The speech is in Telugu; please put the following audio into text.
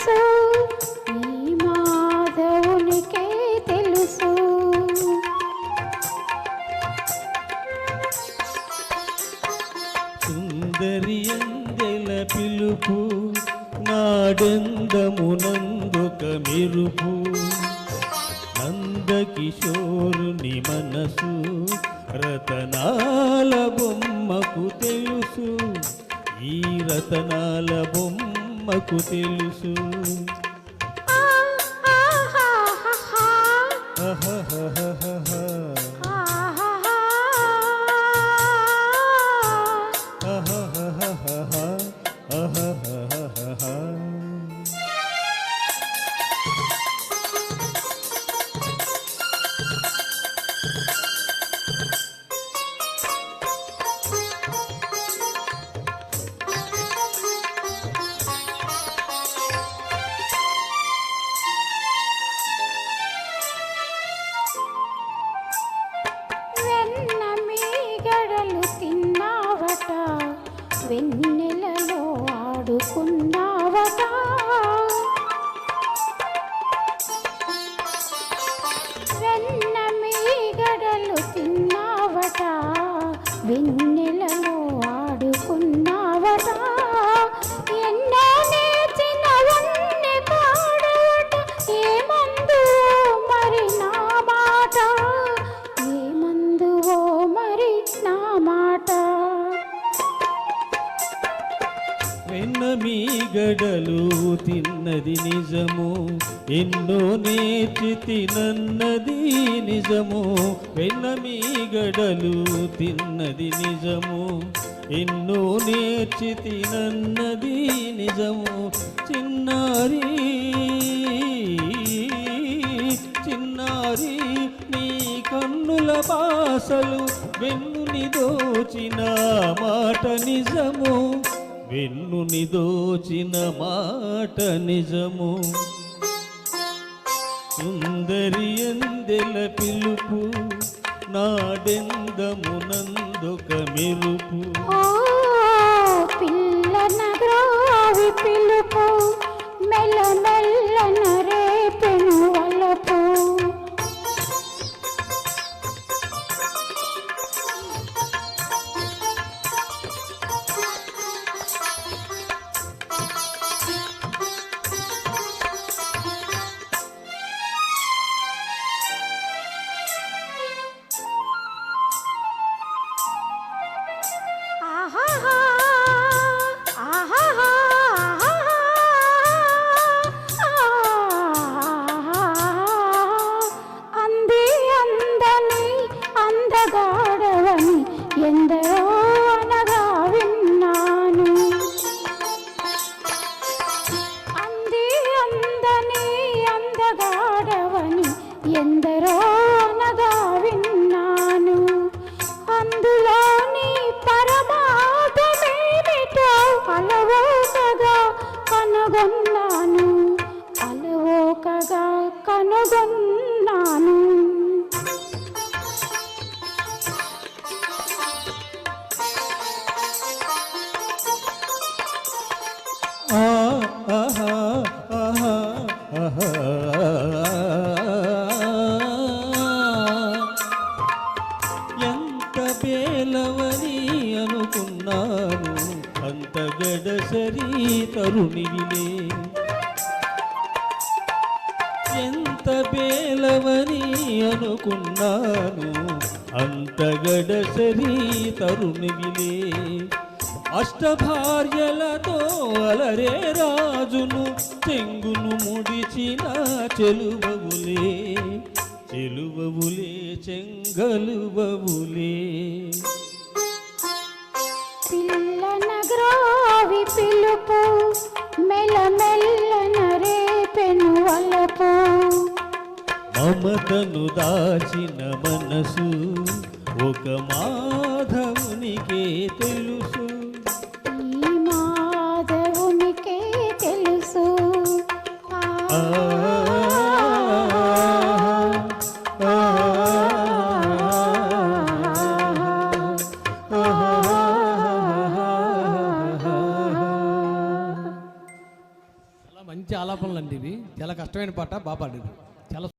తెలుసు, ఈ మాధవునికే తెలుసు. సుందరి అందెల పిలుపు నాడెందమునందుక మెరుపు. నందకిశోరుని మనసు రతనాల బొమ్మకు తెలుసు, ఈ రతనాల బొమ్మకు తెలుసు. వెన్నెలలో ఆడుకున్నావట, వెన్న మీగడలు తిన్నావట, వెన్నెలలో ఆడుకున్నావట. ఎన్నో నేర్చిన వన్నె కాడవట, ఏమందు మరి నా మాట, ఏమందువో మరి నా మాట. వెన్న మీగడలు తిన్నది నిజము, ఎన్నో నేర్చి తినన్నది నిజము. వెన్న మీగడలు తిన్నది నిజము, ఎన్నో నేర్చి తినన్నది నిజము. చిన్నారి చిన్నారి నీ కన్నుల బాసలు వెన్నుని దోచిన మాట నిజము, వెన్నుని దోచిన మాట నిజము. సుందరి అందెల పిలుపు నాడెందమునందొక మెరుపు. పిల్ల నగ్రావి పిలుపు మెల్ల మెల్లన రేపెను వలపు. అందగాడవని ఎందరో అనగా విన్నాను, అంది అందని అందగాడవని ఎందరో అనగా విన్నాను. అందులోని పరమార్థమేమిటో అలవోకగా కనుగొన్నాను, అలవోకగా కనుగొన్నాను. ఎంత బేలవని అనుకున్నాను, అంత గడసరి తరుణివిలే. ఎంత బేలవని అనుకున్నాను, అంత గడసరి తరుణివిలే. అష్టభార్యలతో అలరే రాజును చెంగును ముడిచిన చెలువవులే, చెలువవులే చెంగలువవులే. పిల్ల నగ్రావి పిలుపు మెల్ల మెల్లన రేపెను వలపు. మమతను దాచిన మనసు ఒక మాధవునికే తెలుసు, ఈ మాధవునికే తెలుసు. మంచి ఆలాపనలు అండి ఇవి. చాలా కష్టమైన పాట, బాగా పాడారు. చాలా